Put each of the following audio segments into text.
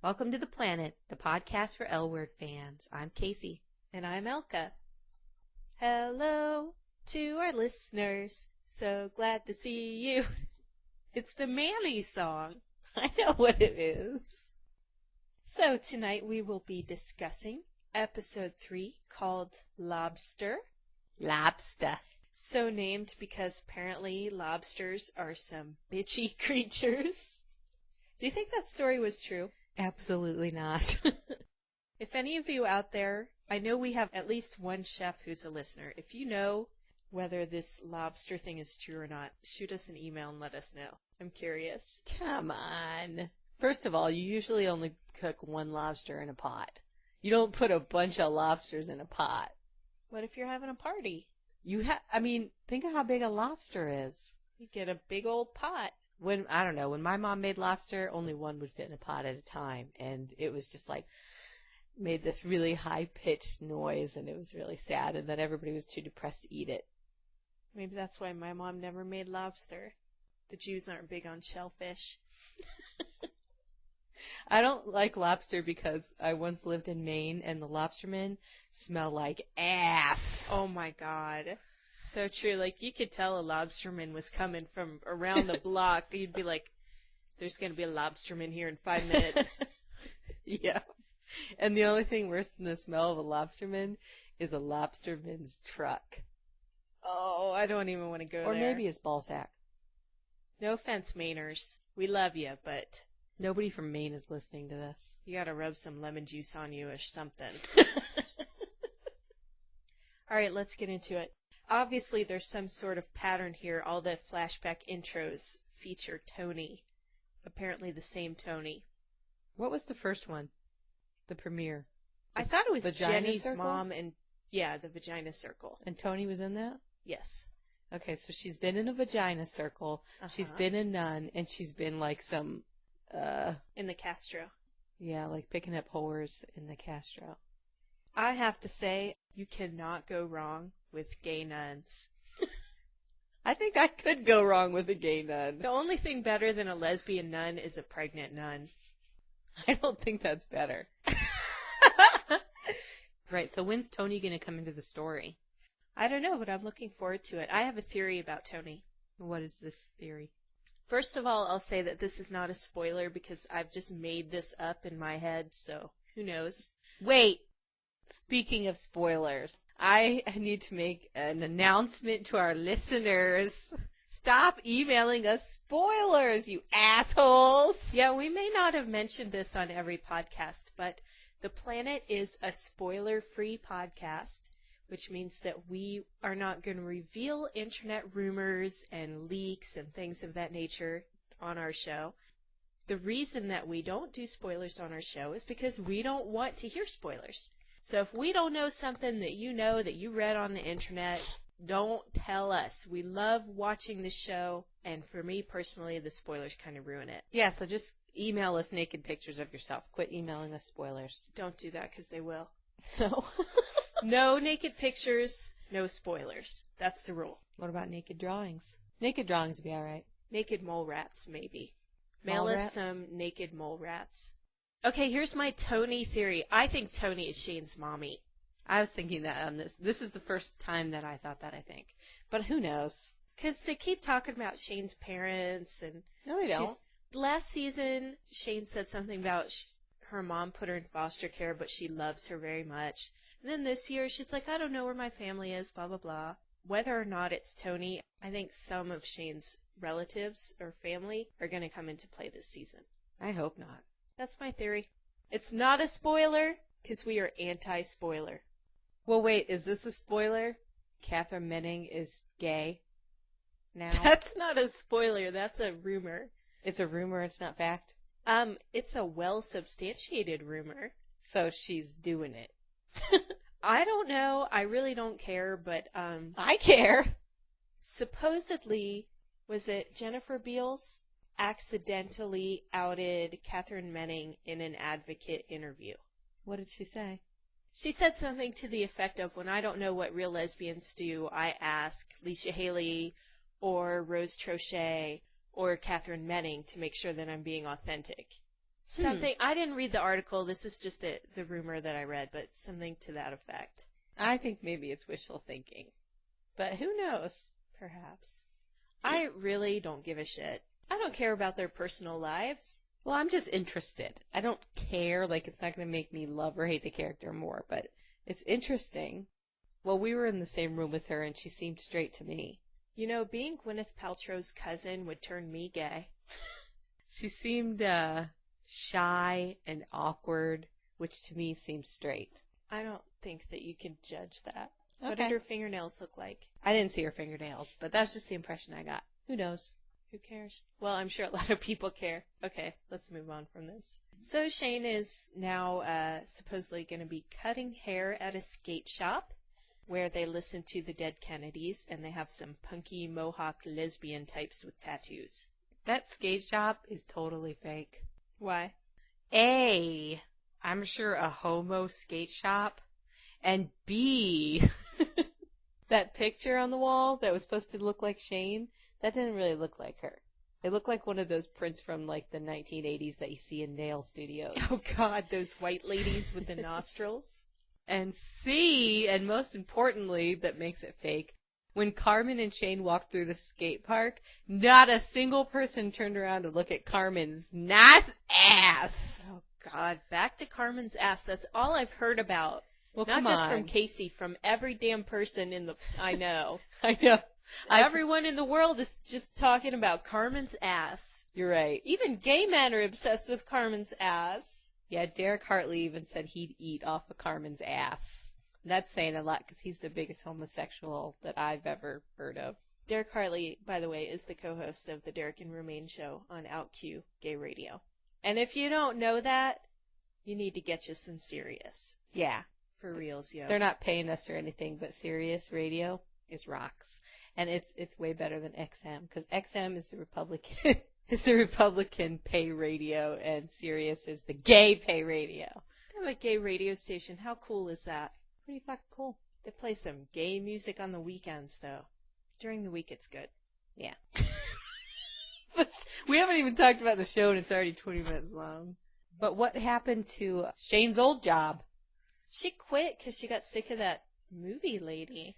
Welcome to The Planet, the podcast for L-Word fans. I'm Casey. And I'm Elka. Hello to our listeners. So glad to see you. It's the Manny song. I know what it is. So tonight we will be discussing episode 3 called Lobster. Lobster. So named because apparently lobsters are some bitchy creatures. Do you think that story was true? Absolutely not. If any of you out there, I know we have at least one chef who's a listener. If you know whether this lobster thing is true or not, shoot us an email and let us know. I'm curious. Come on. First of all, you usually only cook one lobster in a pot. You don't put a bunch of lobsters in a pot. What if you're having a party? Think of how big a lobster is. You get a big old pot. When my mom made lobster, only one would fit in a pot at a time. And it was just like, made this really high-pitched noise, and it was really sad. And then everybody was too depressed to eat it. Maybe that's why my mom never made lobster. The Jews aren't big on shellfish. I don't like lobster because I once lived in Maine, and the lobstermen smell like ass. Oh my god. So true. Like, you could tell a lobsterman was coming from around the block. You'd be like, there's going to be a lobsterman here in 5 minutes. Yeah. And the only thing worse than the smell of a lobsterman is a lobsterman's truck. Oh, I don't even want to go there. Or maybe his ball sack. No offense, Mainers. We love you, but nobody from Maine is listening to this. You gotta rub some lemon juice on you or something. Alright, let's get into it. Obviously, there's some sort of pattern here. All the flashback intros feature Tony. Apparently the same Tony. What was the first one? The premiere? I thought it was Jenny's circle? mom and, yeah, the vagina circle. And Tony was in that? Yes. Okay, so she's been in a vagina circle, She's been a nun, and she's been like some, in the Castro. Yeah, like picking up whores in the Castro. I have to say, you cannot go wrong with gay nuns. I think I could go wrong with a gay nun. The only thing better than a lesbian nun is a pregnant nun. I don't think that's better. Right, so when's Tony going to come into the story? I don't know, but I'm looking forward to it. I have a theory about Tony. What is this theory? First of all, I'll say that this is not a spoiler because I've just made this up in my head, so who knows? Wait! Speaking of spoilers, I need to make an announcement to our listeners. Stop emailing us spoilers, you assholes! Yeah, we may not have mentioned this on every podcast, but The Planet is a spoiler-free podcast, which means that we are not going to reveal internet rumors and leaks and things of that nature on our show. The reason that we don't do spoilers on our show is because we don't want to hear spoilers. So if we don't know something that you read on the internet, don't tell us. We love watching the show, and for me personally, the spoilers kind of ruin it. Yeah, so just email us naked pictures of yourself. Quit emailing us spoilers. Don't do that because they will. So... No naked pictures, no spoilers. That's the rule. What about naked drawings? Naked drawings would be alright. Naked mole rats, maybe. Mail us some naked mole rats. Okay, here's my Tony theory. I think Tony is Shane's mommy. I was thinking that on this. This is the first time that I thought that, I think. But who knows? Because they keep talking about Shane's parents. And no, they don't. Last season, Shane said something about her mom put her in foster care, but she loves her very much. And then this year, she's like, I don't know where my family is, blah, blah, blah. Whether or not it's Tony, I think some of Shane's relatives or family are going to come into play this season. I hope not. That's my theory. It's not a spoiler, because we are anti-spoiler. Well, wait, is this a spoiler? Catherine Menning is gay now? That's not a spoiler, that's a rumor. It's a rumor, it's not fact? It's a well-substantiated rumor. So she's doing it. I don't know. I really don't care, but, I care. Supposedly, was it Jennifer Beals accidentally outed Catherine Menning in an Advocate interview? What did she say? She said something to the effect of, when I don't know what real lesbians do, I ask Leisha Haley or Rose Trochet or Catherine Menning to make sure that I'm being authentic. Something, I didn't read the article, this is just the rumor that I read, but something to that effect. I think maybe it's wishful thinking. But who knows? Perhaps. I really don't give a shit. I don't care about their personal lives. Well, I'm just interested. I don't care, like it's not going to make me love or hate the character more, but it's interesting. Well, we were in the same room with her and she seemed straight to me. You know, being Gwyneth Paltrow's cousin would turn me gay. She seemed, shy and awkward, which to me seems straight. I don't think that you can judge that. Okay. What did her fingernails look like? I didn't see her fingernails, but that's just the impression I got. Who knows? Who cares? Well, I'm sure a lot of people care. Okay, let's move on from this. So Shane is now supposedly going to be cutting hair at a skate shop where they listen to the Dead Kennedys and they have some punky mohawk lesbian types with tattoos. That skate shop is totally fake. Why? A, I'm sure a homo skate shop. And B, that picture on the wall that was supposed to look like Shane, that didn't really look like her. It looked like one of those prints from like the 1980s that you see in nail studios. Oh God, those white ladies with the nostrils. And C, and most importantly, that makes it fake, when Carmen and Shane walked through the skate park, not a single person turned around to look at Carmen's nice ass. Oh God, back to Carmen's ass. That's all I've heard about. Well, not come just on. from Casey, from every damn person I know. I know. Everyone in the world is just talking about Carmen's ass. You're right. Even gay men are obsessed with Carmen's ass. Yeah, Derek Hartley even said he'd eat off of Carmen's ass. That's saying a lot because he's the biggest homosexual that I've ever heard of. Derek Hartley, by the way, is the co-host of the Derek and Romaine show on OutQ Gay Radio. And if you don't know that, you need to get you some Sirius. Yeah. For reals, yo. They're not paying us or anything, but Sirius Radio is rocks. And it's way better than XM because XM is the Republican is the Republican pay radio and Sirius is the gay pay radio. They have a gay radio station. How cool is that? Pretty fucking cool. They play some gay music on the weekends though. During the week it's good. Yeah. We haven't even talked about the show and it's already 20 minutes long. But what happened to Shane's old job? She quit because she got sick of that movie lady.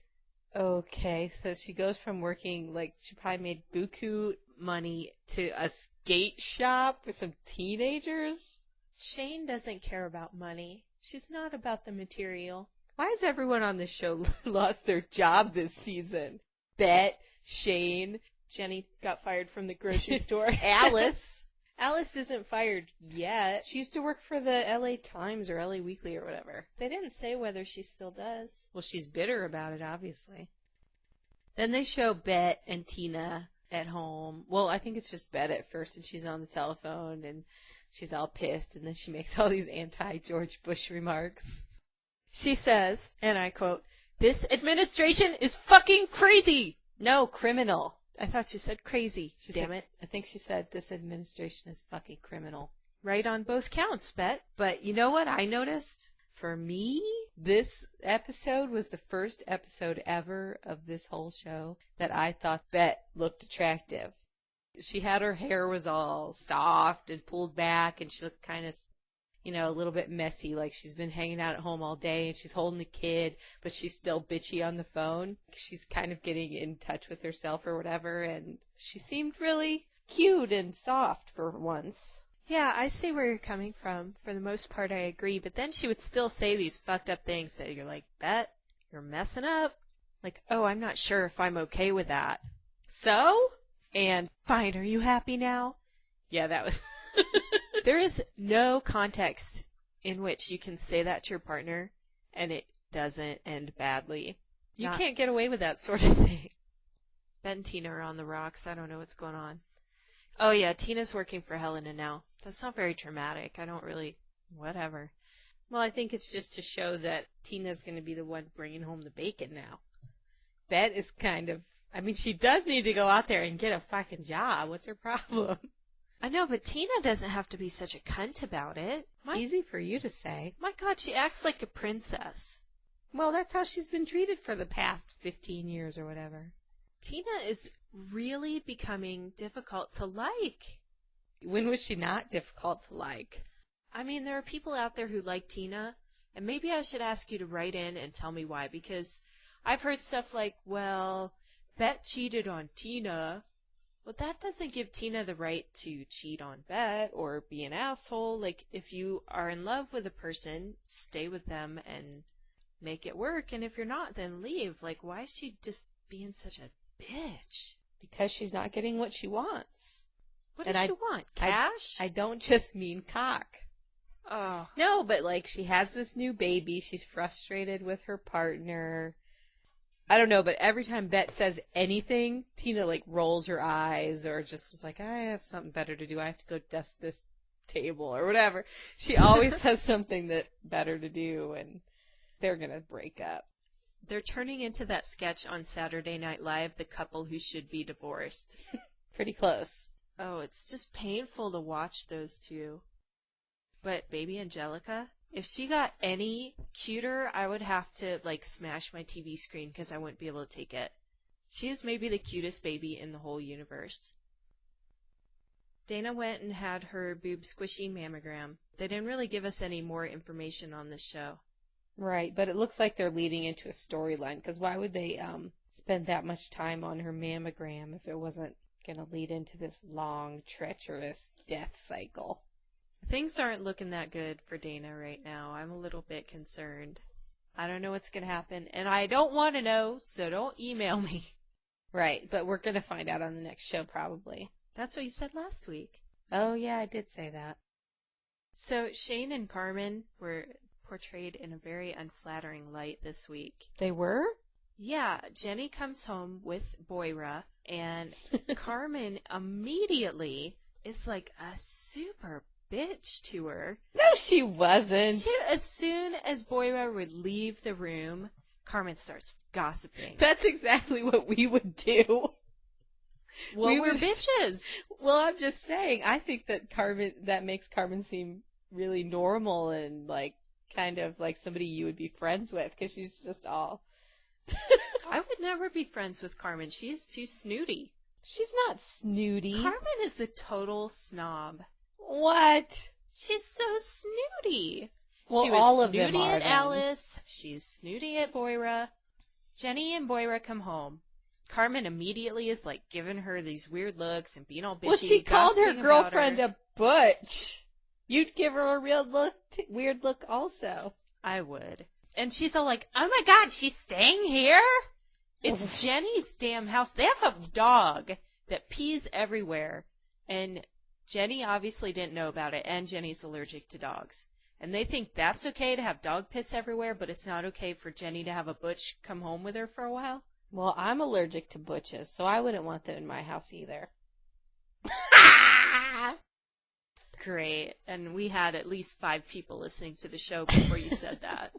Okay, so she goes from working, like, she probably made buku money to a skate shop with some teenagers? Shane doesn't care about money. She's not about the material. Why has everyone on this show lost their job this season? Bet, Shane, Jenny got fired from the grocery store. Alice. Alice isn't fired yet. She used to work for the LA Times or LA Weekly or whatever. They didn't say whether she still does. Well, she's bitter about it, obviously. Then they show Bet and Tina at home. Well, I think it's just Bet at first, and she's on the telephone, and she's all pissed, and then she makes all these anti-George Bush remarks. She says, and I quote, "This administration is fucking crazy!" No, criminal. I thought she said crazy. Damn it. I think she said this administration is fucking criminal. Right on both counts, Bet. But you know what I noticed? For me, this episode was the first episode ever of this whole show that I thought Bet looked attractive. She had her hair was all soft and pulled back and she looked kind of, a little bit messy, like she's been hanging out at home all day and she's holding a kid, but she's still bitchy on the phone. She's kind of getting in touch with herself or whatever, and she seemed really cute and soft for once. Yeah, I see where you're coming from. For the most part, I agree, but then she would still say these fucked up things that you're like, Bet, you're messing up. Like, oh, I'm not sure if I'm okay with that. So? And, fine, are you happy now? Yeah, that was... There is no context in which you can say that to your partner and it doesn't end badly. You can't get away with that sort of thing. Bet and Tina are on the rocks. I don't know what's going on. Oh yeah, Tina's working for Helena now. That's not very dramatic. I don't really... whatever. Well, I think it's just to show that Tina's going to be the one bringing home the bacon now. Bet is kind of... I mean, she does need to go out there and get a fucking job. What's her problem? I know, but Tina doesn't have to be such a cunt about it. Easy for you to say. My God, she acts like a princess. Well, that's how she's been treated for the past 15 years or whatever. Tina is really becoming difficult to like. When was she not difficult to like? I mean, there are people out there who like Tina, and maybe I should ask you to write in and tell me why, because I've heard stuff like, well, Bet cheated on Tina. Well, that doesn't give Tina the right to cheat on Bet or be an asshole. Like, if you are in love with a person, stay with them and make it work, and if you're not, then leave. Like, why is she just being such a bitch? Because she's not getting what she wants. What does she want? Cash? I don't just mean cock. Oh. No, but like she has this new baby. She's frustrated with her partner. I don't know, but every time Bet says anything, Tina like rolls her eyes or just is like, I have something better to do. I have to go dust this table or whatever. She always has something that better to do, and they're going to break up. They're turning into that sketch on Saturday Night Live, The Couple Who Should Be Divorced. Pretty close. Oh, it's just painful to watch those two. But baby Angelica, if she got any cuter, I would have to, like, smash my TV screen because I wouldn't be able to take it. She is maybe the cutest baby in the whole universe. Dana went and had her boob squishy mammogram. They didn't really give us any more information on this show. Right, but it looks like they're leading into a storyline, because why would they spend that much time on her mammogram if it wasn't going to lead into this long, treacherous death cycle? Things aren't looking that good for Dana right now. I'm a little bit concerned. I don't know what's going to happen, and I don't want to know, so don't email me. Right, but we're going to find out on the next show probably. That's what you said last week. Oh, yeah, I did say that. So Shane and Carmen were portrayed in a very unflattering light this week. They were? Yeah, Jenny comes home with Boyra, and Carmen immediately is like a super bitch to her. No, she wasn't. As soon as Boyra would leave the room, Carmen starts gossiping. That's exactly what we would do. Well, we're bitches. Well, I'm just saying, I think that makes Carmen seem really normal and like kind of like somebody you would be friends with, because she's just all... I would never be friends with Carmen. She is too snooty. She's not snooty. Carmen is a total snob. What? She's so snooty. Well, she was all of them snooty are, at then. Alice. She's snooty at Boyra. Jenny and Boyra come home. Carmen immediately is like giving her these weird looks and being all bitchy. Well, she called her gossiping girlfriend about her. a butch. You'd give her a weird look also. I would. And she's all like, oh my god, she's staying here? It's Jenny's damn house. They have a dog that pees everywhere. And Jenny obviously didn't know about it, and Jenny's allergic to dogs. And they think that's okay to have dog piss everywhere, but it's not okay for Jenny to have a butch come home with her for a while. Well, I'm allergic to butches, so I wouldn't want them in my house either. Great. And we had at least 5 people listening to the show before you said that.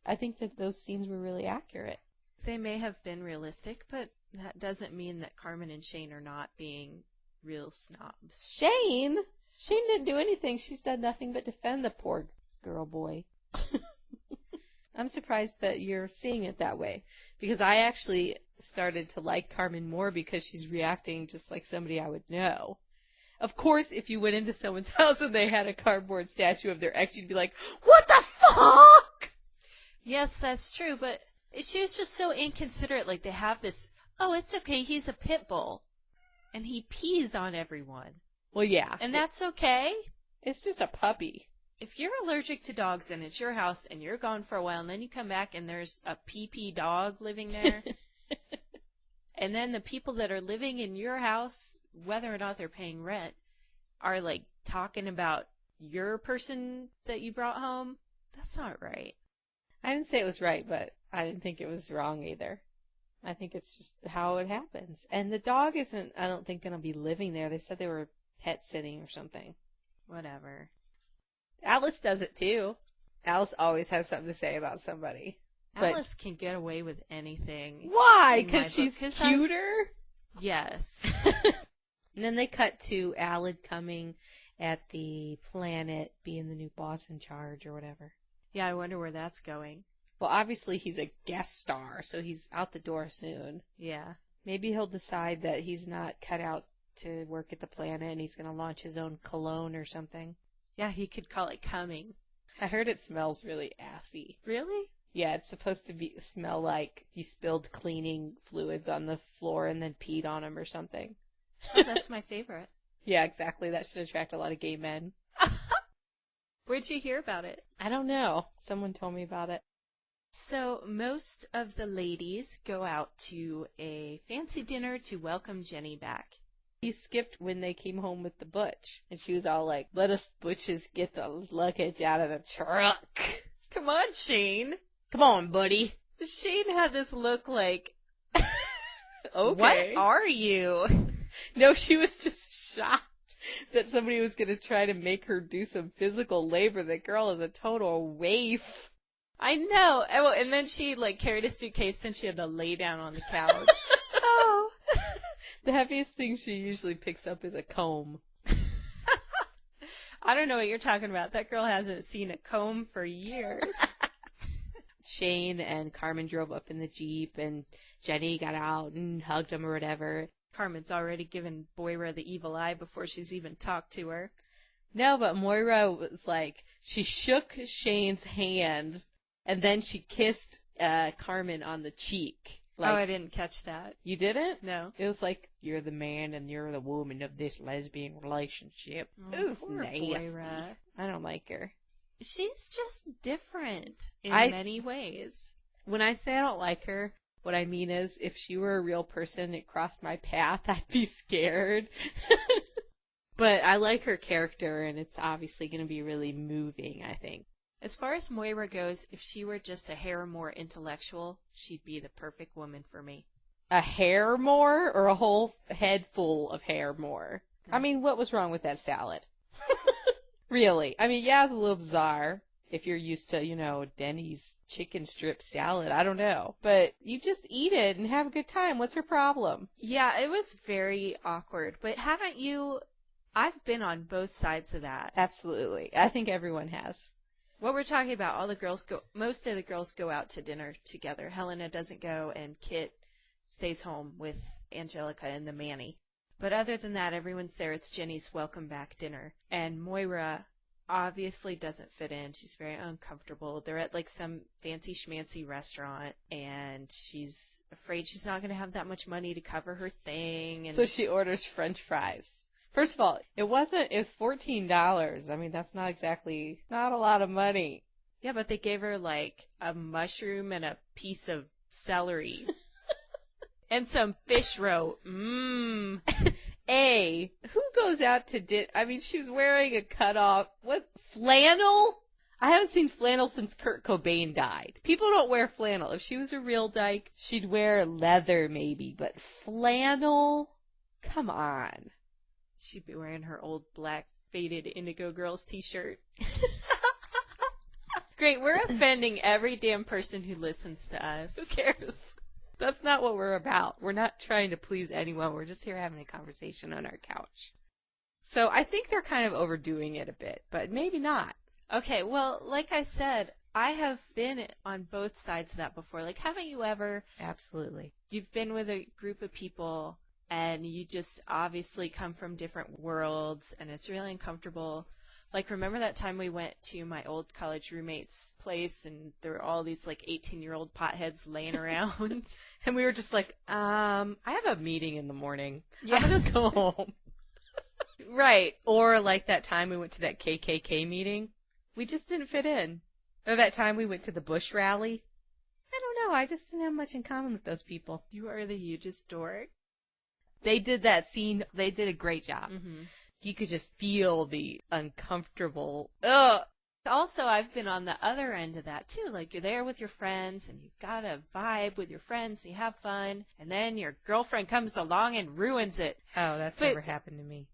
I think that those scenes were really accurate. They may have been realistic, but that doesn't mean that Carmen and Shane are not being real snobs. Shane didn't do anything. She's done nothing but defend the poor girl boy. I'm surprised that you're seeing it that way, because I actually started to like Carmen more because she's reacting just like somebody I would know. Of course, if you went into someone's house and they had a cardboard statue of their ex, you'd be like, what the fuck? Yes, that's true, but she was just so inconsiderate. Like, they have this, oh, it's okay, he's a pit bull. And he pees on everyone. Well, yeah. And that's okay. It's just a puppy. If you're allergic to dogs and it's your house and you're gone for a while and then you come back and there's a pee-pee dog living there, and then the people that are living in your house, whether or not they're paying rent, are like talking about your person that you brought home, that's not right. I didn't say it was right, but I didn't think it was wrong either. I think it's just how it happens. And the dog isn't, I don't think, going to be living there. They said they were pet sitting or something. Whatever. Alice does it too. Alice always has something to say about somebody. Alice can get away with anything. Why? Because she's cuter? Yes. And then they cut to Alid coming at the planet, being the new boss in charge or whatever. Yeah, I wonder where that's going. Well, obviously he's a guest star, so he's out the door soon. Yeah. Maybe he'll decide that he's not cut out to work at the planet, and he's going to launch his own cologne or something. Yeah, he could call it Coming. I heard it smells really assy. Really? Yeah, it's supposed to smell like you spilled cleaning fluids on the floor and then peed on them or something. Oh, that's my favorite. Yeah, exactly. That should attract a lot of gay men. Where'd you hear about it? I don't know. Someone told me about it. So most of the ladies go out to a fancy dinner to welcome Jenny back. You skipped when they came home with the butch. And she was all like, let us butches get the luggage out of the truck. Come on, Shane. Come on, buddy. Shane had this look like, okay. What are you? No, she was just shocked that somebody was going to try to make her do some physical labor. The girl is a total waif. I know. And then she carried a suitcase, then she had to lay down on the couch. Oh. The heaviest thing she usually picks up is a comb. I don't know what you're talking about. That girl hasn't seen a comb for years. Shane and Carmen drove up in the Jeep, and Jenny got out and hugged him or whatever. Carmen's already given Moira the evil eye before she's even talked to her. No, but Moira was like, she shook Shane's hand, and then she kissed Carmen on the cheek. Oh, I didn't catch that. You didn't? No. It was like, you're the man and you're the woman of this lesbian relationship. Oh, Ooh, poor nasty. Moira. I don't like her. She's just different in many ways. When I say I don't like her, what I mean is, if she were a real person and it crossed my path, I'd be scared. But I like her character, and it's obviously going to be really moving, I think. As far as Moira goes, if she were just a hair more intellectual, she'd be the perfect woman for me. A hair more, or a whole head full of hair more? I mean, what was wrong with that salad? Really? I mean, yeah, it's a little bizarre if you're used to, Denny's chicken strip salad. I don't know. But you just eat it and have a good time. What's her problem? Yeah, it was very awkward. But haven't you... I've been on both sides of that. Absolutely. I think everyone has. What we're talking about, most of the girls go out to dinner together. Helena doesn't go, and Kit stays home with Angelica and the Manny. But other than that, everyone's there. It's Jenny's welcome back dinner. And Moira obviously doesn't fit in. She's very uncomfortable. They're at some fancy schmancy restaurant, and she's afraid she's not going to have that much money to cover her thing. And so she orders French fries. First of all, it was $14. I mean, that's not a lot of money. Yeah, but they gave her a mushroom and a piece of celery. And some fish roe. Mmm. Who goes out to dinner? I mean, she was wearing a cutoff. What? Flannel? I haven't seen flannel since Kurt Cobain died. People don't wear flannel. If she was a real dyke, she'd wear leather maybe, but flannel? Come on. She'd be wearing her old black faded Indigo Girls t-shirt. Great, we're offending every damn person who listens to us. Who cares? That's not what we're about. We're not trying to please anyone. We're just here having a conversation on our couch. So I think they're kind of overdoing it a bit, but maybe not. Okay, well, like I said, I have been on both sides of that before. Haven't you ever? Absolutely. You've been with a group of people, and you just obviously come from different worlds, and it's really uncomfortable. Remember that time we went to my old college roommate's place, and there were all these 18-year-old potheads laying around? And we were just I have a meeting in the morning. Yeah. I'm going to go home. Right. Or that time we went to that KKK meeting. We just didn't fit in. Or that time we went to the Bush rally. I don't know. I just didn't have much in common with those people. You are the hugest dork. They did that scene. They did a great job. Mm-hmm. You could just feel the uncomfortable. Ugh. Also, I've been on the other end of that, too. You're there with your friends, and you've got a vibe with your friends, and you have fun, and then your girlfriend comes along and ruins it. Oh, that's never happened to me.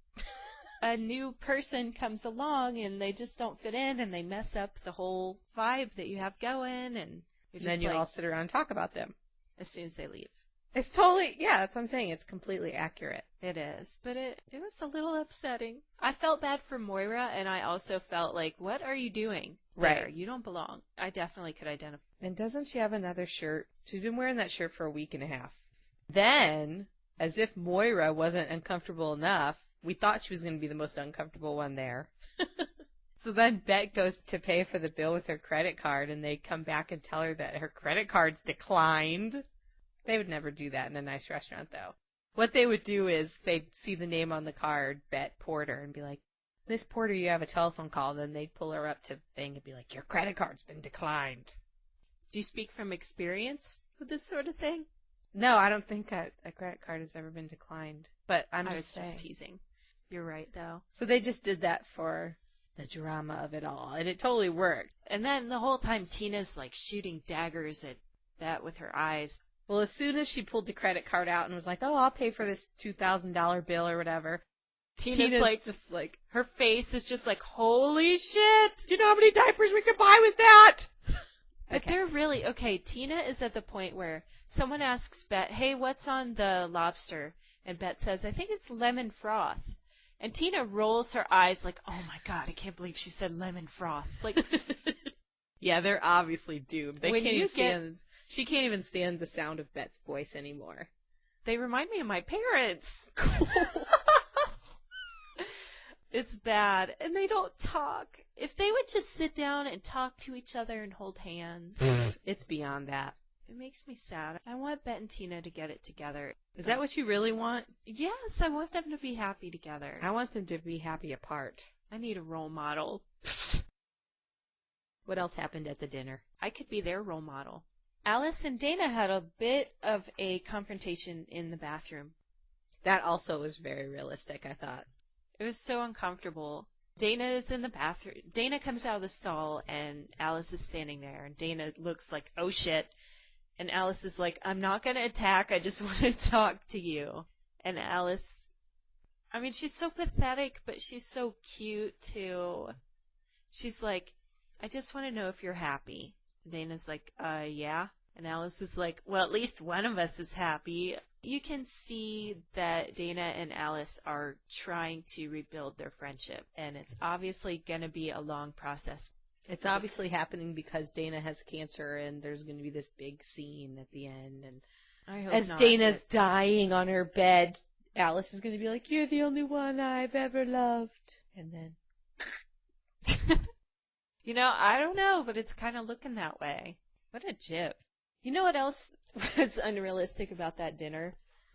A new person comes along, and they just don't fit in, and they mess up the whole vibe that you have going, and you're just then you all sit around and talk about them. As soon as they leave. It's totally, yeah, that's what I'm saying. It's completely accurate. It is, but it was a little upsetting. I felt bad for Moira, and I also felt what are you doing there? Right. You don't belong. I definitely could identify. And doesn't she have another shirt? She's been wearing that shirt for a week and a half. Then As if Moira wasn't uncomfortable enough, we thought she was going to be the most uncomfortable one there. So then Bet goes to pay for the bill with her credit card, and they come back and tell her that her credit card's declined. They would never do that in a nice restaurant, though. What they would do is they'd see the name on the card, Bet Porter, and be like, Miss Porter, you have a telephone call. Then they'd pull her up to the thing and be like, your credit card's been declined. Do you speak from experience with this sort of thing? No, I don't think a credit card has ever been declined. But I was just teasing. You're right, though. So they just did that for the drama of it all, and it totally worked. And then the whole time Tina's like shooting daggers at Bet with her eyes. Well, as soon as she pulled the credit card out and was like, oh, I'll pay for this $2,000 bill or whatever, Tina's like, just like, her face is just like, holy shit! Do you know how many diapers we could buy with that? But they're really, okay, Tina is at the point where someone asks Bet, hey, what's on the lobster? And Bet says, I think it's lemon froth. And Tina rolls her eyes like, oh my god, I can't believe she said lemon froth. Like, yeah, they're obviously doomed. She can't even stand the sound of Bet's voice anymore. They remind me of my parents. It's bad. And they don't talk. If they would just sit down and talk to each other and hold hands. It's beyond that. It makes me sad. I want Bet and Tina to get it together. Is that what you really want? Yes, I want them to be happy together. I want them to be happy apart. I need a role model. What else happened at the dinner? I could be their role model. Alice and Dana had a bit of a confrontation in the bathroom. That also was very realistic, I thought. It was so uncomfortable. Dana is in the bathroom. Dana comes out of the stall, and Alice is standing there. And Dana looks like, oh shit. And Alice is like, I'm not going to attack. I just want to talk to you. And Alice, I mean, she's so pathetic, but she's so cute, too. She's like, I just want to know if you're happy. Dana's like, yeah. And Alice is like, well, at least one of us is happy. You can see that Dana and Alice are trying to rebuild their friendship. And it's obviously going to be a long process. It's obviously happening because Dana has cancer, and there's going to be this big scene at the end. And I hope as not, Dana's dying on her bed, Alice is going to be like, you're the only one I've ever loved. And then... You know, I don't know, but it's kind of looking that way. What a jip. You know what else was unrealistic about that dinner?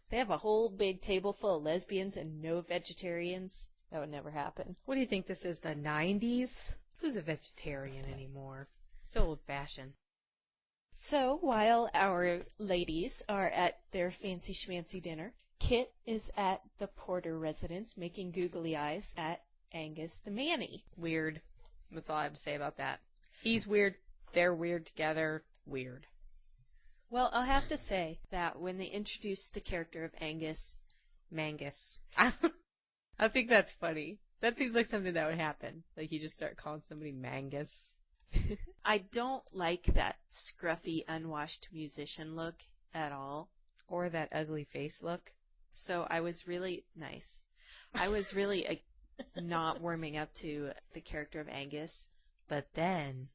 They have a whole big table full of lesbians and no vegetarians. That would never happen. What do you think this is, the 90s? Who's a vegetarian anymore? So old-fashioned. So, while our ladies are at their fancy schmancy dinner, Kit is at the Porter residence making googly eyes at Angus the Manny. Weird. That's all I have to say about that. He's weird. They're weird together. Weird. Well, I'll have to say that when they introduced the character of Mangus. I think that's funny. That seems like something that would happen. Like you just start calling somebody Mangus. I don't like that scruffy, unwashed musician look at all. Or that ugly face look. So I was really nice. I was really not warming up to the character of Angus. But then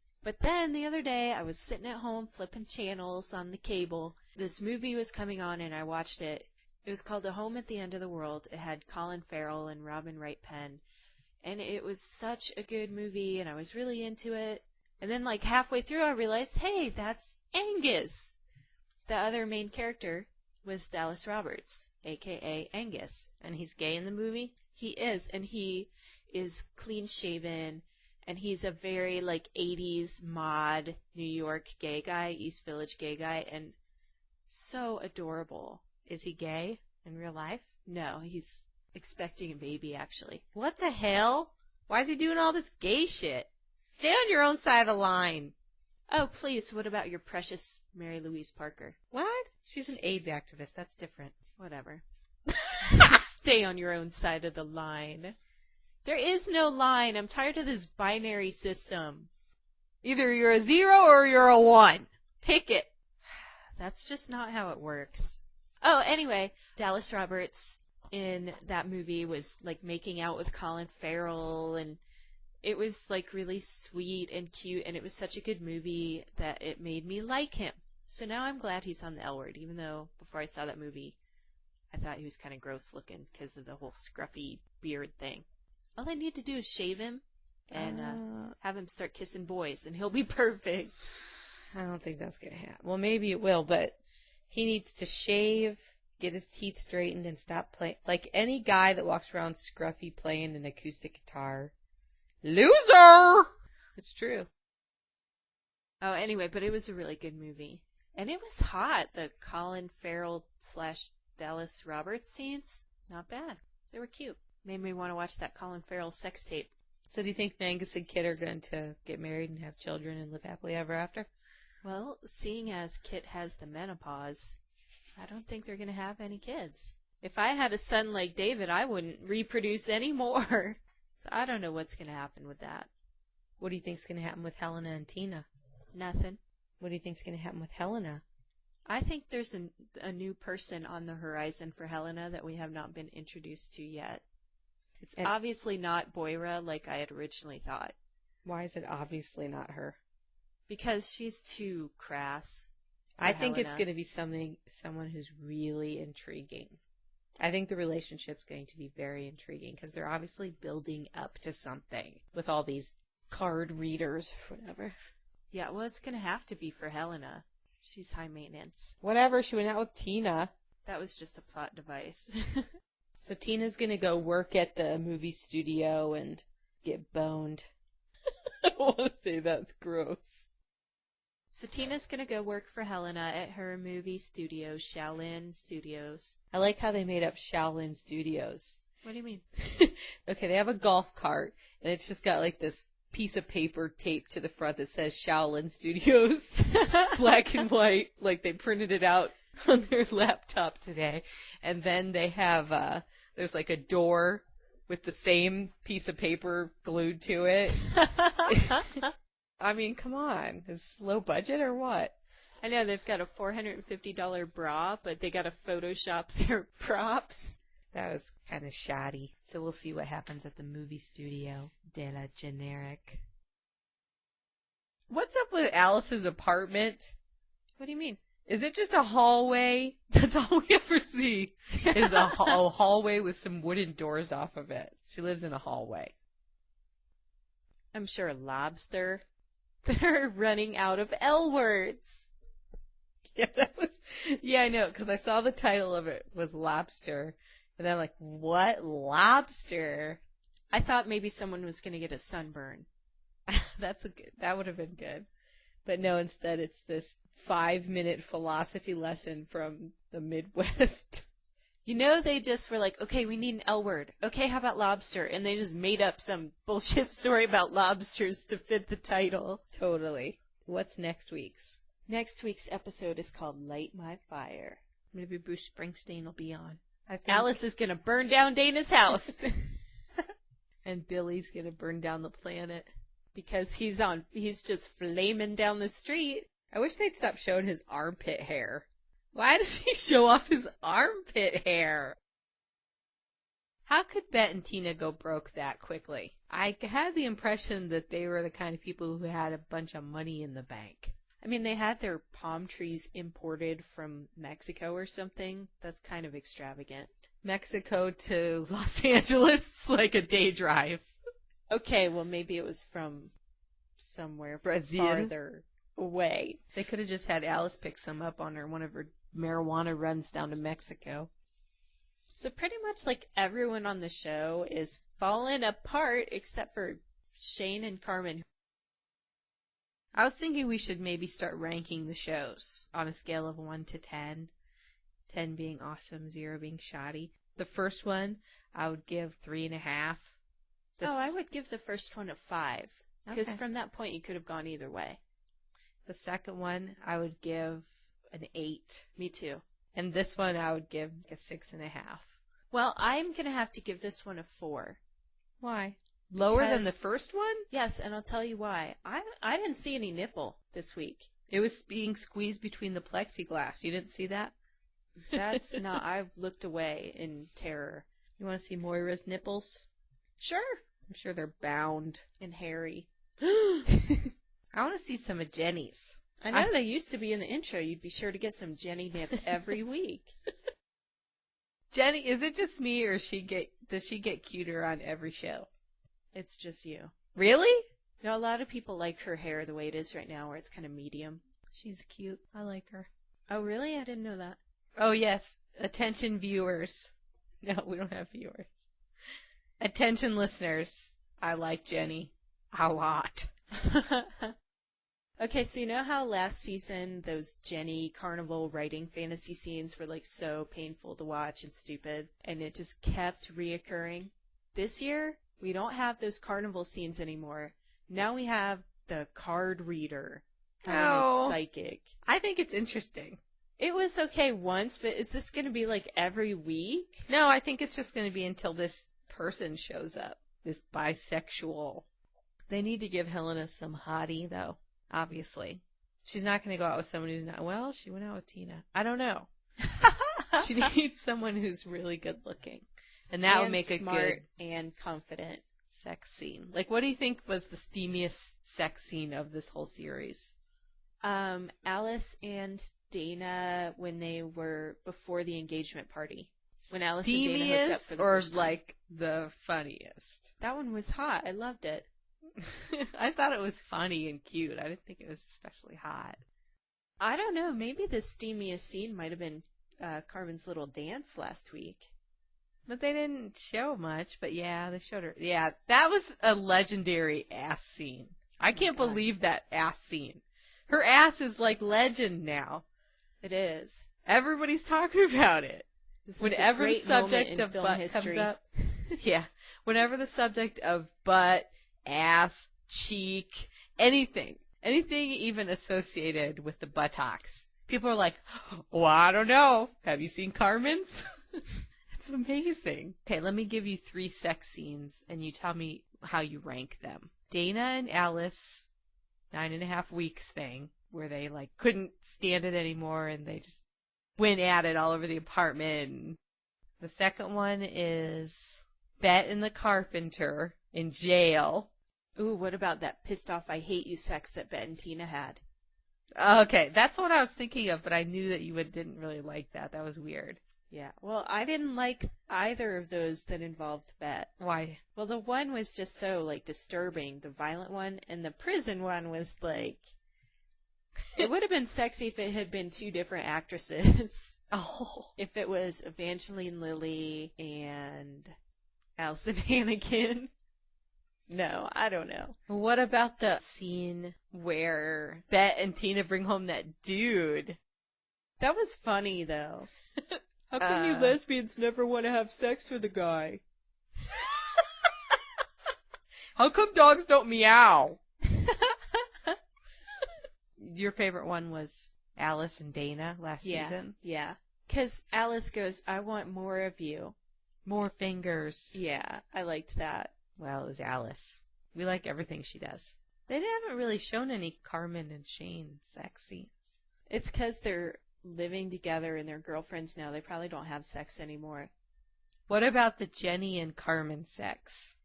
the other day, I was sitting at home flipping channels on the cable. This movie was coming on, and I watched it. It was called A Home at the End of the World. It had Colin Farrell and Robin Wright Penn. And it was such a good movie, and I was really into it. And then, like, halfway through, I realized, hey, that's Angus. The other main character was Dallas Roberts, a.k.a. Angus. And he's gay in the movie? He is, and he is clean-shaven, and he's a very, like, 80s mod New York gay guy, East Village gay guy, and so adorable. Is he gay in real life? No, he's expecting a baby, actually. What the hell? Why is he doing all this gay shit? Stay on your own side of the line. Oh, please, what about your precious Mary Louise Parker? What? She's an AIDS activist. That's different. Whatever. Stay on your own side of the line. There is no line. I'm tired of this binary system. Either you're a 0 or you're a 1. Pick it. That's just not how it works. Oh, anyway, Dallas Roberts in that movie was, like, making out with Colin Farrell, and it was, like, really sweet and cute, and it was such a good movie that it made me like him. So now I'm glad he's on the L Word, even though before I saw that movie, I thought he was kind of gross looking because of the whole scruffy beard thing. All I need to do is shave him and have him start kissing boys, and he'll be perfect. I don't think that's going to happen. Well, maybe it will, but he needs to shave, get his teeth straightened, and stop playing. Like any guy that walks around scruffy playing an acoustic guitar. Loser! It's true. Oh, anyway, but it was a really good movie. And it was hot. The Colin Farrell / Dallas Roberts scenes, not bad. They were cute. Made me want to watch that Colin Farrell sex tape. So do you think Angus and Kit are going to get married and have children and live happily ever after? Well, seeing as Kit has the menopause, I don't think they're going to have any kids. If I had a son like David, I wouldn't reproduce anymore. So I don't know what's going to happen with that. What do you think's going to happen with Helena and Tina? Nothing. What do you think's going to happen with Helena? I think there's a new person on the horizon for Helena that we have not been introduced to yet. It's obviously not Boira like I had originally thought. Why is it obviously not her? Because she's too crass. I think it's going to be someone who's really intriguing. I think the relationship's going to be very intriguing because they're obviously building up to something with all these card readers, whatever. Yeah, well, it's going to have to be for Helena. She's high maintenance. Whatever, she went out with Tina. That was just a plot device. So Tina's going to go work at the movie studio and get boned. I don't want to say that's gross. So Tina's going to go work for Helena at her movie studio, Shaolin Studios. I like how they made up Shaolin Studios. What do you mean? Okay, they have a golf cart, and it's just got like this piece of paper taped to the front that says Shaolin Studios. Black and white, like they printed it out on their laptop today. And then they have, there's like a door with the same piece of paper glued to it. I mean, come on. Is low budget or what? I know they've got a $450 bra, but they got to Photoshop their props. That was kind of shoddy. So we'll see what happens at the movie studio de la Generic. What's up with Alice's apartment? What do you mean? Is it just a hallway? That's all we ever see is a hallway with some wooden doors off of it. She lives in a hallway. I'm sure Lobster. They're running out of L words. Yeah, I know, because I saw the title of it was Lobster. And I'm like, what? Lobster? I thought maybe someone was going to get a sunburn. That would have been good. But no, instead it's this 5-minute philosophy lesson from the Midwest. You know, they just were like, okay, we need an L word. Okay, how about lobster? And they just made up some bullshit story about lobsters to fit the title. Totally. What's next week's? Next week's episode is called Light My Fire. Maybe Bruce Springsteen will be on. Alice is going to burn down Dana's house. And Billy's going to burn down the planet. Because he's just flaming down the street. I wish they'd stop showing his armpit hair. Why does he show off his armpit hair? How could Bet and Tina go broke that quickly? I had the impression that they were the kind of people who had a bunch of money in the bank. I mean, they had their palm trees imported from Mexico or something. That's kind of extravagant. Mexico to Los Angeles, it's like a day drive. Okay, well, maybe it was from somewhere Brazil. Farther away. They could have just had Alice pick some up on one of her marijuana runs down to Mexico. So pretty much like everyone on the show is falling apart except for Shane and Carmen. I was thinking we should maybe start ranking the shows on a scale of 1 to 10. 10 being awesome, 0 being shoddy. The first one, I would give 3.5. I would give the first one a 5. Because from that point you could have gone either way. The second one, I would give an 8. Me too. And this one, I would give a 6.5. Well, I'm going to have to give this one a 4. Why? Lower than the first one? Yes, and I'll tell you why. I didn't see any nipple this week. It was being squeezed between the plexiglass. You didn't see that? That's not... I looked away in terror. You want to see Moira's nipples? Sure. I'm sure they're bound. And hairy. I want to see some of Jenny's. I know they used to be in the intro. You'd be sure to get some Jenny nip every week. Jenny, is it just me, or does she get cuter on every show? It's just you. Really? A lot of people like her hair the way it is right now, where it's kind of medium. She's cute. I like her. Oh, really? I didn't know that. Oh, yes. Attention viewers. No, we don't have viewers. Attention listeners. I like Jenny a lot. Okay, so you know how last season those Jenny carnival writing fantasy scenes were like so painful to watch and stupid, and it just kept reoccurring? This year, we don't have those carnival scenes anymore. Now we have the card reader. Oh, psychic. I think it's interesting. It was okay once, but is this going to be like every week? No, I think it's just going to be until this person shows up. This bisexual. They need to give Helena some hottie, though, obviously. She's not going to go out with someone who's not, well, she went out with Tina. I don't know. She needs someone who's really good looking. And that would make a smart good and confident sex scene. Like, what do you think was the steamiest sex scene of this whole series? Alice and Dana when they were before the engagement party. When Alice and Dana hooked up for the first time. Like the funniest? That one was hot. I loved it. I thought it was funny and cute. I didn't think it was especially hot. I don't know. Maybe the steamiest scene might have been Carmen's little dance last week. But they didn't show much. But yeah, they showed her. Yeah, that was a legendary ass scene. I can't believe that ass scene. Her ass is like legend now. It is. Everybody's talking about it. Whenever the subject of butt comes up. Yeah. Whenever the subject of butt, ass, cheek, anything even associated with the buttocks, people are like, well, I don't know. Have you seen Carmen's? It's amazing. Okay, let me give you 3 sex scenes, and you tell me how you rank them. Dana and Alice, 9.5 weeks thing, where they like couldn't stand it anymore, and they just went at it all over the apartment. The second one is Bet and the Carpenter in jail. Ooh, what about that pissed off I hate you sex that Bet and Tina had? Okay, that's what I was thinking of, but I knew that you didn't really like that. That was weird. Yeah, well, I didn't like either of those that involved Bet. Why? Well, the one was just so, like, disturbing, the violent one, and the prison one was, like, it would have been sexy if it had been 2 different actresses. Oh. If it was Evangeline Lilly and Allison Hannigan. No, I don't know. What about the scene where Bet and Tina bring home that dude? That was funny, though. How come you lesbians never want to have sex with a guy? How come dogs don't meow? Your favorite one was Alice and Dana last season? Yeah. Because Alice goes, I want more of you. More fingers. Yeah, I liked that. Well, it was Alice. We like everything she does. They haven't really shown any Carmen and Shane sex scenes. It's because they're living together and they're girlfriends now. They probably don't have sex anymore. What about the Jenny and Carmen sex?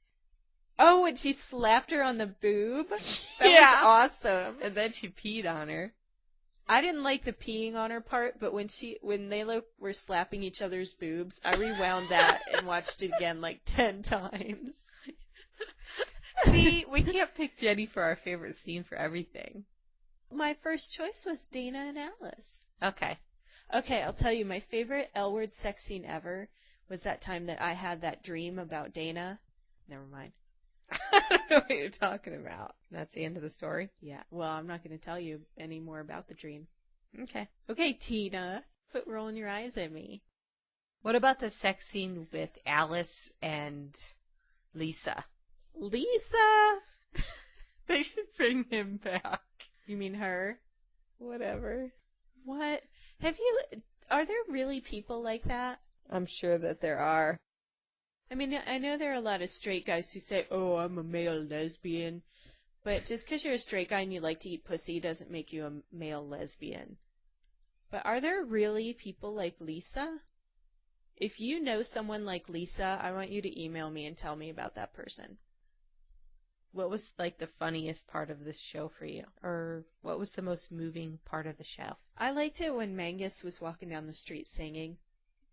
Oh, and she slapped her on the boob? That was awesome. And then she peed on her. I didn't like the peeing on her part, but when they were slapping each other's boobs, I rewound that and watched it again like 10 times. See, we can't pick Jenny for our favorite scene for everything. My first choice was Dana and Alice. Okay, I'll tell you, my favorite L-word sex scene ever was that time that I had that dream about Dana. Never mind. I don't know what you're talking about. That's the end of the story? Yeah, well, I'm not going to tell you any more about the dream. Okay. Okay, Tina, quit rolling your eyes at me. What about the sex scene with Alice and Lisa? Lisa? They should bring him back. You mean her? Whatever. What? Are there really people like that? I'm sure that there are. I mean, I know there are a lot of straight guys who say, oh, I'm a male lesbian. But just because you're a straight guy and you like to eat pussy doesn't make you a male lesbian. But are there really people like Lisa? If you know someone like Lisa, I want you to email me and tell me about that person. What was, like, the funniest part of this show for you? Or what was the most moving part of the show? I liked it when Mangus was walking down the street singing.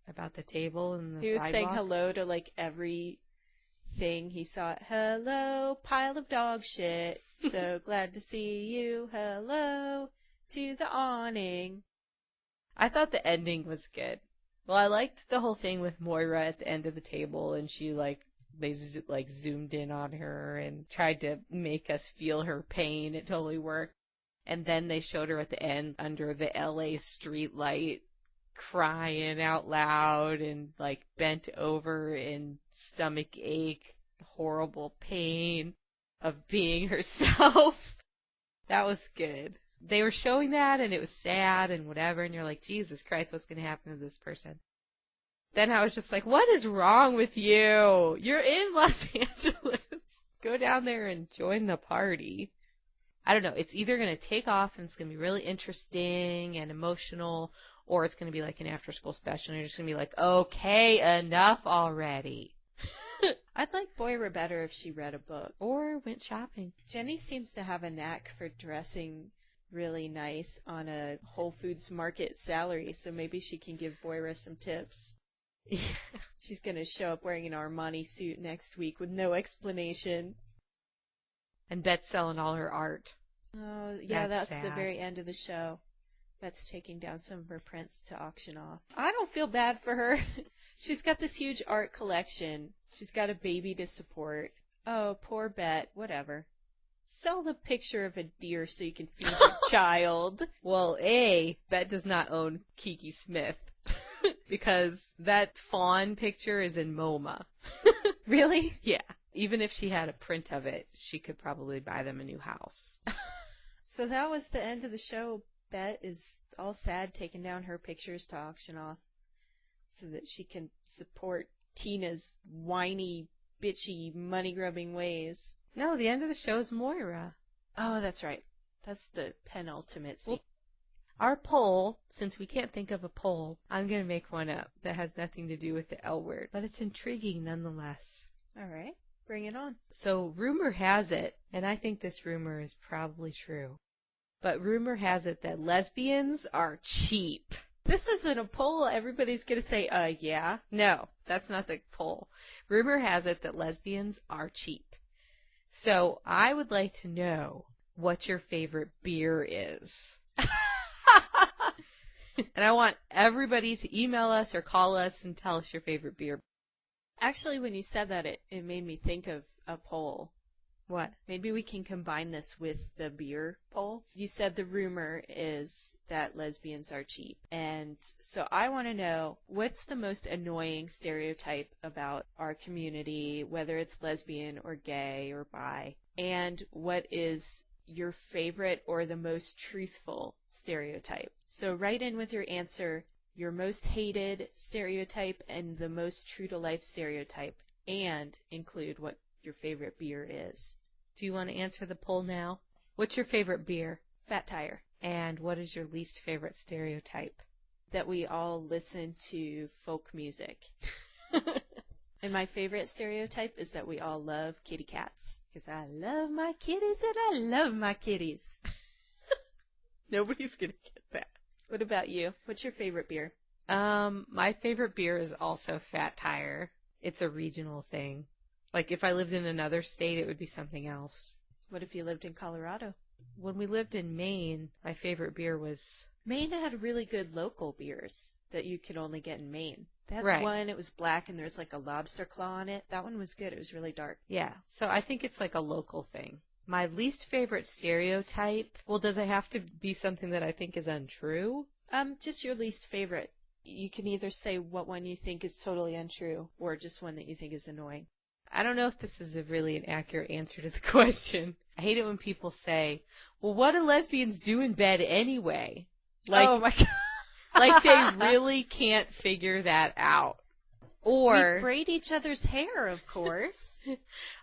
About the table and the He was sidewalk? saying hello to, like, every thing he saw. Hello, pile of dog shit. So glad to see you. Hello to the awning. I thought the ending was good. Well, I liked the whole thing with Moira at the end of the table, and she, they zoomed in on her and tried to make us feel her pain. It totally worked. And then they showed her at the end under the LA street light, crying out loud and, bent over in stomach ache, horrible pain of being herself. That was good. They were showing that, and it was sad and whatever, and you're like, Jesus Christ, what's going to happen to this person? Then I was just like, what is wrong with you? You're in Los Angeles. Go down there and join the party. I don't know. It's either going to take off and it's going to be really interesting and emotional, or it's going to be like an after-school special, and you're just going to be like, okay, enough already. I'd like Moira better if she read a book. Or went shopping. Jenny seems to have a knack for dressing really nice on a Whole Foods Market salary, so maybe she can give Moira some tips. Yeah. She's going to show up wearing an Armani suit next week with no explanation. And Bet's selling all her art. Oh, yeah, that's the sad. very end of the show. Bet's taking down some of her prints to auction off. I don't feel bad for her. She's got this huge art collection. She's got a baby to support. Oh, poor Bet. Whatever. Sell the picture of a deer so you can feed your child. Well, Bet does not own Kiki Smith. Because that fawn picture is in MoMA. Really? Yeah. Even if she had a print of it, she could probably buy them a new house. So that was the end of the show. Bet is all sad taking down her pictures to auction off so that she can support Tina's whiny, bitchy, money-grubbing ways. No, the end of the show is Moira. Oh, that's right. That's the penultimate scene. Well, our poll, since we can't think of a poll, I'm going to make one up that has nothing to do with the L word, but it's intriguing nonetheless. All right. Bring it on. So rumor has it, and I think this rumor is probably true, but rumor has it that lesbians are cheap. This isn't a poll. Everybody's going to say, yeah. No, that's not the poll. Rumor has it that lesbians are cheap. So I would like to know what your favorite beer is. And I want everybody to email us or call us and tell us your favorite beer. Actually, when you said that, it made me think of a poll. What? Maybe we can combine this with the beer poll. You said the rumor is that lesbians are cheap. And so I want to know, what's the most annoying stereotype about our community, whether it's lesbian or gay or bi? And what is your favorite or the most truthful stereotype? So write in with your answer, your most hated stereotype and the most true-to-life stereotype, and include what your favorite beer is. Do you want to answer the poll now? What's your favorite beer? Fat Tire. And what is your least favorite stereotype? That we all listen to folk music. And my favorite stereotype is that we all love kitty cats. Because I love my kitties and I love my kitties. Nobody's going to get that. What about you? What's your favorite beer? My favorite beer is also Fat Tire. It's a regional thing. Like, if I lived in another state, it would be something else. What if you lived in Colorado? When we lived in Maine, my favorite beer was... Maine had really good local beers that you could only get in Maine. They had Right. one, it was black, and there's like a lobster claw on it. That one was good. It was really dark. Yeah, so I think it's like a local thing. My least favorite stereotype, well, does it have to be something that I think is untrue? Just your least favorite. You can either say what one you think is totally untrue, or just one that you think is annoying. I don't know if this is really an accurate answer to the question. I hate it when people say, well, what do lesbians do in bed anyway? Like, oh my God. like they really can't figure that out. Or we braid each other's hair, of course.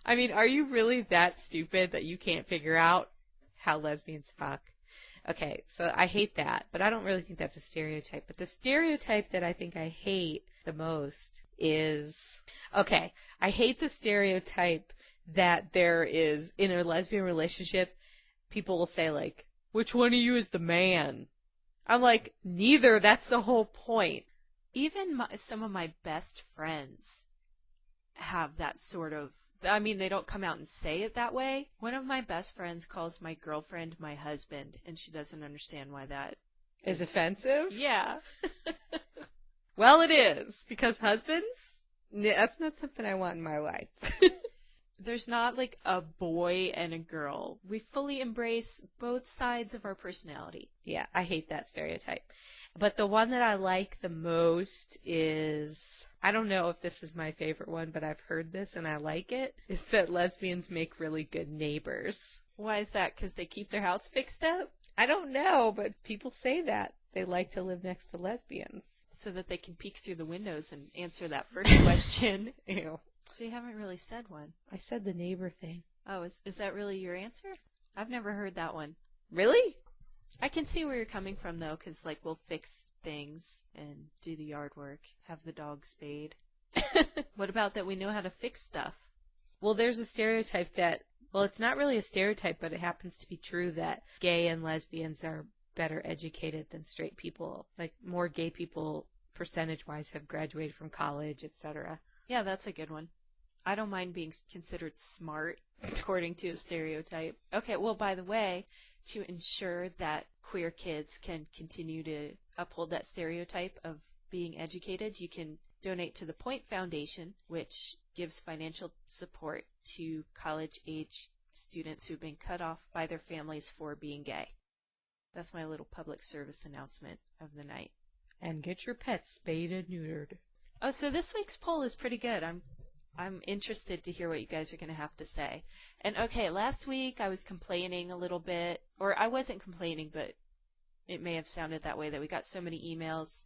I mean, are you really that stupid that you can't figure out how lesbians fuck? Okay, so I hate that, but I don't really think that's a stereotype. But the stereotype that I think I hate the most is, okay, I hate the stereotype that there is, in a lesbian relationship, people will say, like, which one of you is the man? I'm like, neither, that's the whole point. Even some of my best friends have that sort of, I mean, they don't come out and say it that way. One of my best friends calls my girlfriend my husband, and she doesn't understand why that Is offensive? Yeah. Well, it is, because husbands, that's not something I want in my life. There's not like a boy and a girl. We fully embrace both sides of our personality. Yeah, I hate that stereotype. But the one that I like the most is, I don't know if this is my favorite one, but I've heard this and I like it, is that lesbians make really good neighbors. Why is that? Because they keep their house fixed up? I don't know, but people say that. They like to live next to lesbians. So that they can peek through the windows and answer that first question. Ew. So you haven't really said one. I said the neighbor thing. Oh, is that really your answer? I've never heard that one. Really? I can see where you're coming from, though, because, like, we'll fix things and do the yard work, have the dog spayed. What about that we know how to fix stuff? Well, there's a stereotype that, well, it's not really a stereotype, but it happens to be true that gay and lesbians are better educated than straight people. Like, more gay people, percentage-wise, have graduated from college, etc. Yeah, that's a good one. I don't mind being considered smart, according to a stereotype. Okay, well, by the way, to ensure that queer kids can continue to uphold that stereotype of being educated, you can donate to the Point Foundation, which gives financial support to college-age students who've been cut off by their families for being gay. That's my little public service announcement of the night. And get your pets spayed and neutered. Oh, so this week's poll is pretty good. I'm interested to hear what you guys are going to have to say. And okay, last week I was complaining a little bit, or I wasn't complaining, but it may have sounded that way, that we got so many emails.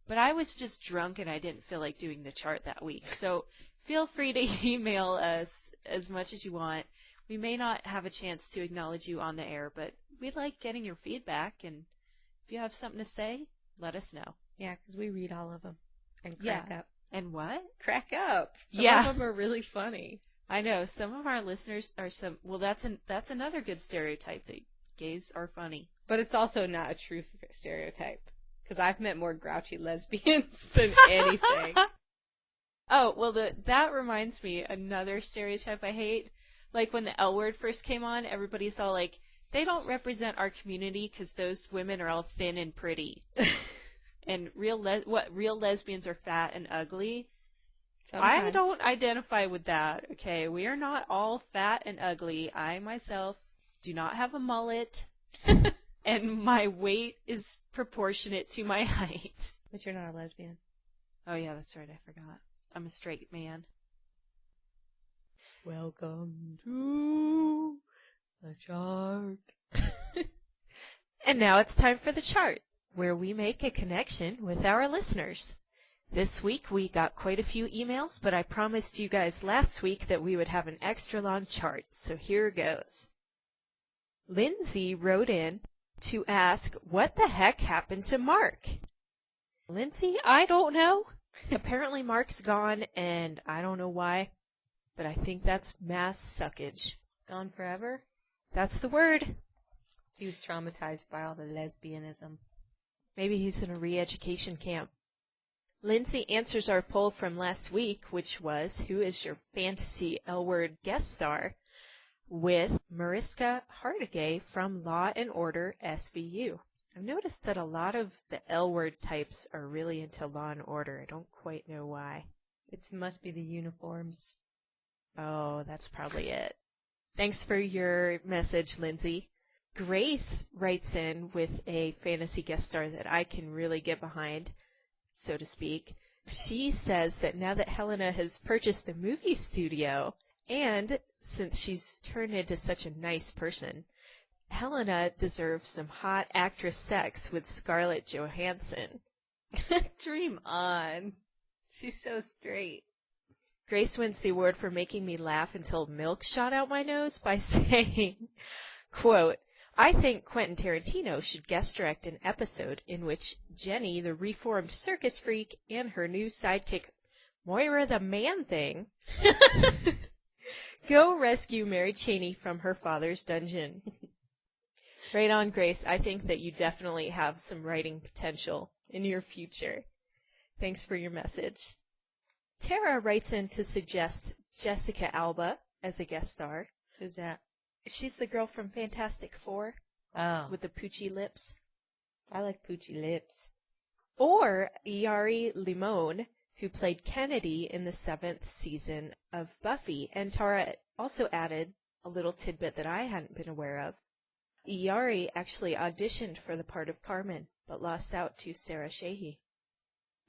But I was just drunk and I didn't feel like doing the chart that week. So feel free to email us as much as you want. We may not have a chance to acknowledge you on the air, but we like getting your feedback. And if you have something to say, let us know. Yeah, because we read all of them and crack up. And what? Crack up. Some of them are really funny. I know. Some of our listeners are well, that's another good stereotype, that gays are funny. But it's also not a true stereotype. Because I've met more grouchy lesbians than anything. Oh, well, that reminds me, another stereotype I hate. Like, when the L Word first came on, everybody's all like, they don't represent our community because those women are all thin and pretty. And real lesbians are fat and ugly. Sometimes. I don't identify with that, okay? We are not all fat and ugly. I, myself, do not have a mullet. And my weight is proportionate to my height. But you're not a lesbian. Oh, yeah, that's right. I forgot. I'm a straight man. Welcome to the chart. And now it's time for the chart, where we make a connection with our listeners. This week we got quite a few emails, but I promised you guys last week that we would have an extra long chart, so here goes. Lindsay wrote in to ask, what the heck happened to Mark? Lindsay, I don't know. Apparently Mark's gone, and I don't know why, but I think that's mass suckage. Gone forever? That's the word. He was traumatized by all the lesbianism. Maybe he's in a re-education camp. Lindsay answers our poll from last week, which was, who is your fantasy L-word guest star? With Mariska Hargitay from Law and Order SVU. I've noticed that a lot of the L-word types are really into Law and Order. I don't quite know why. It must be the uniforms. Oh, that's probably it. Thanks for your message, Lindsay. Grace writes in with a fantasy guest star that I can really get behind, so to speak. She says that now that Helena has purchased a movie studio, and since she's turned into such a nice person, Helena deserves some hot actress sex with Scarlett Johansson. Dream on. She's so straight. Grace wins the award for making me laugh until milk shot out my nose by saying, quote, I think Quentin Tarantino should guest direct an episode in which Jenny, the reformed circus freak, and her new sidekick, Moira the Man-Thing, go rescue Mary Chaney from her father's dungeon. Right on, Grace. I think that you definitely have some writing potential in your future. Thanks for your message. Tara writes in to suggest Jessica Alba as a guest star. Who's that? She's the girl from Fantastic Four. Oh. With the poochy lips. I like poochy lips. Or Yari Limon, who played Kennedy in the 7th season of Buffy. And Tara also added a little tidbit that I hadn't been aware of. Yari actually auditioned for the part of Carmen, but lost out to Sarah Shahi.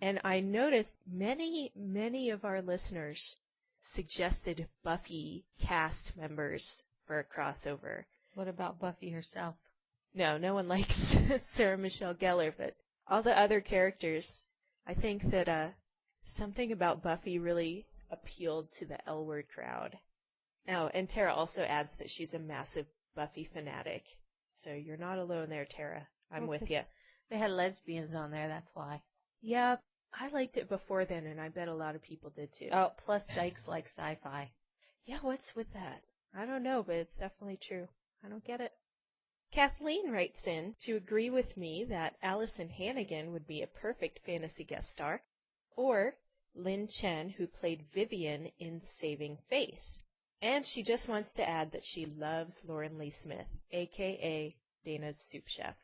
And I noticed many of our listeners suggested Buffy cast members for a crossover. What about Buffy herself? No one likes Sarah Michelle Gellar, but all the other characters, I think that something about Buffy really appealed to the L Word crowd. Oh, and Tara also adds that she's a massive Buffy fanatic. So you're not alone there, Tara. I'm with you. They had lesbians on there, that's why. Yeah, I liked it before then, and I bet a lot of people did too. Oh, plus Dykes like sci-fi. Yeah, what's with that? I don't know, but it's definitely true. I don't get it. Kathleen writes in to agree with me that Allison Hannigan would be a perfect fantasy guest star, or Lin Chen, who played Vivian in Saving Face. And she just wants to add that she loves Lauren Lee Smith, a.k.a. Dana's soup chef.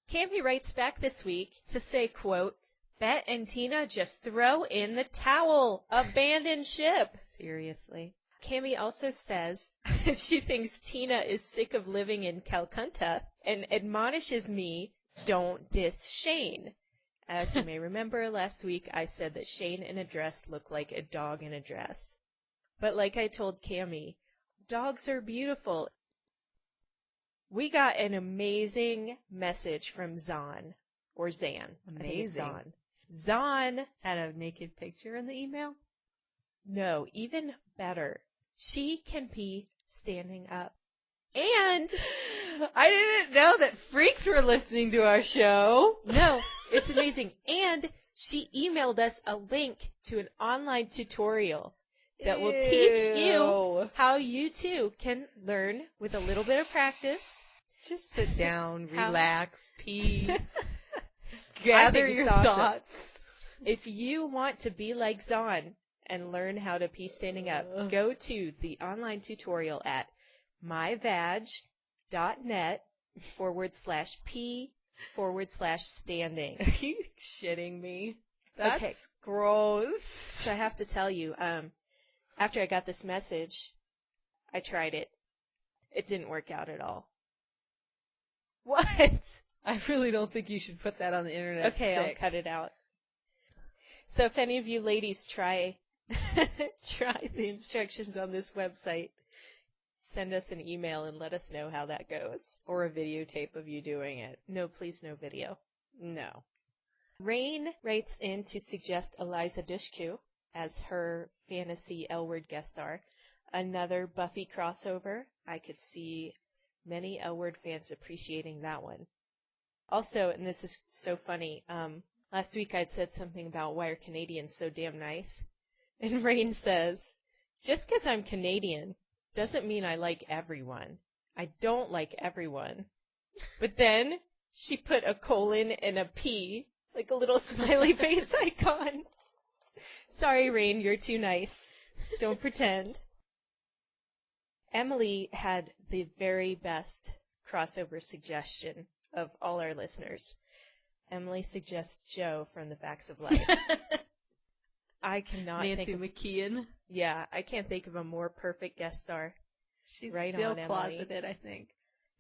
Campy writes back this week to say, quote, Bet and Tina just throw in the towel. Abandon ship. Seriously. Cammie also says she thinks Tina is sick of living in Calcutta and admonishes me, don't diss Shane. As you may remember, last week I said that Shane in a dress looked like a dog in a dress. But like I told Cammie, dogs are beautiful. We got an amazing message from Zahn, or Zan. Amazing. Zahn. Zahn had a naked picture in the email? No, even better. She can be standing up. And I didn't know that freaks were listening to our show. No, it's amazing. And she emailed us a link to an online tutorial that will teach you how you too can learn with a little bit of practice. Just sit down, relax, pee, gather your awesome. thoughts. If you want to be like Zahn and learn how to pee standing up, go to the online tutorial at myvag.net/p/standing. Are you shitting me? That's gross. So I have to tell you, after I got this message, I tried it. It didn't work out at all. What? I really don't think you should put that on the internet. Okay, I'll cut it out. So if any of you ladies try the instructions on this website, send us an email and let us know how that goes. Or a videotape of you doing it. No, please, no video. No. Rain writes in to suggest Eliza Dushku as her fantasy L-Word guest star. Another Buffy crossover. I could see many L-Word fans appreciating that one. Also, and this is so funny, last week I'd said something about why are Canadians so damn nice? And Rain says, just because I'm Canadian doesn't mean I like everyone. I don't like everyone. But then she put a colon and a P, like a little smiley face icon. Sorry, Rain, you're too nice. Don't pretend. Emily had the very best crossover suggestion of all our listeners. Emily suggests Joe from The Facts of Life. I cannot Nancy think of... McKeon. Yeah, I can't think of a more perfect guest star. She's right still on, closeted, I think.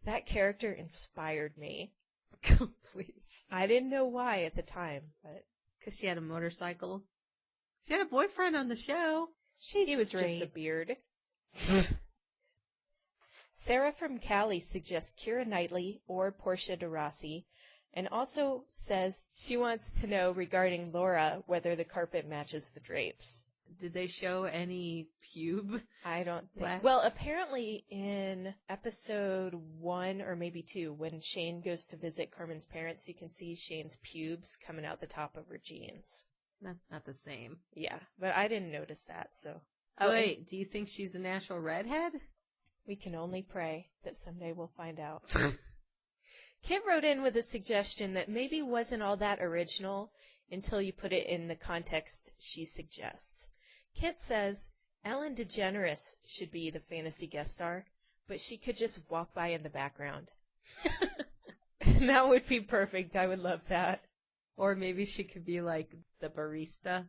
That character inspired me. Please. I didn't know why at the time, but... Because she had a motorcycle. She had a boyfriend on the show. He was just a beard. Sarah from Cali suggests Keira Knightley or Portia de Rossi, and also says she wants to know regarding Laura whether the carpet matches the drapes. Did they show any pube? I don't think. Wax? Well, apparently in episode 1 or maybe 2, when Shane goes to visit Carmen's parents, you can see Shane's pubes coming out the top of her jeans. That's not the same. Yeah, but I didn't notice that, so. Wait, do you think she's a natural redhead? We can only pray that someday we'll find out. Kit wrote in with a suggestion that maybe wasn't all that original until you put it in the context she suggests. Kit says Ellen DeGeneres should be the fantasy guest star, but she could just walk by in the background. That would be perfect. I would love that. Or maybe she could be like the barista.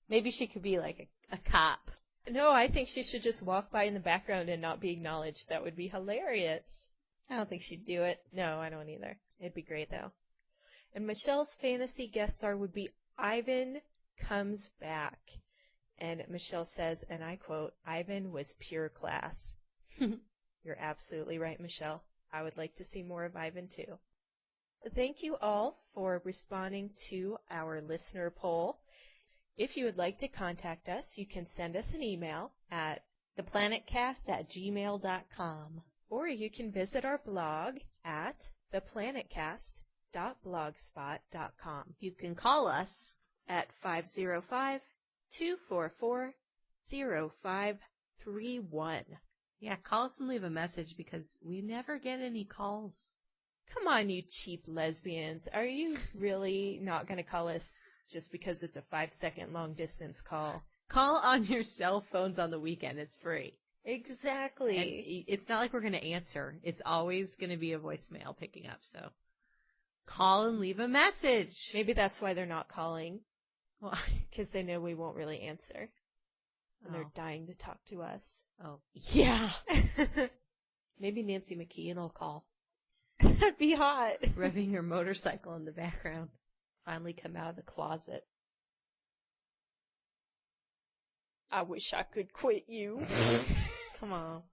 Maybe she could be like a cop. No, I think she should just walk by in the background and not be acknowledged. That would be hilarious. I don't think she'd do it. No, I don't either. It'd be great, though. And Michelle's fantasy guest star would be Ivan Comes Back. And Michelle says, and I quote, Ivan was pure class. You're absolutely right, Michelle. I would like to see more of Ivan, too. Thank you all for responding to our listener poll. If you would like to contact us, you can send us an email at theplanetcast@gmail.com. or you can visit our blog at theplanetcast.blogspot.com. You can call us at 505-244-0531. Yeah, call us and leave a message because we never get any calls. Come on, you cheap lesbians. Are you really not going to call us just because it's a 5-second long-distance call? Call on your cell phones on the weekend. It's free. Exactly. And it's not like we're going to answer. It's always going to be a voicemail picking up, so call and leave a message. Maybe that's why they're not calling. Well, because they know we won't really answer. And they're oh. dying to talk to us. Oh, yeah. Maybe Nancy McKeon will call. That'd be hot. Revving her motorcycle in the background. Finally come out of the closet. I wish I could quit you. Come on.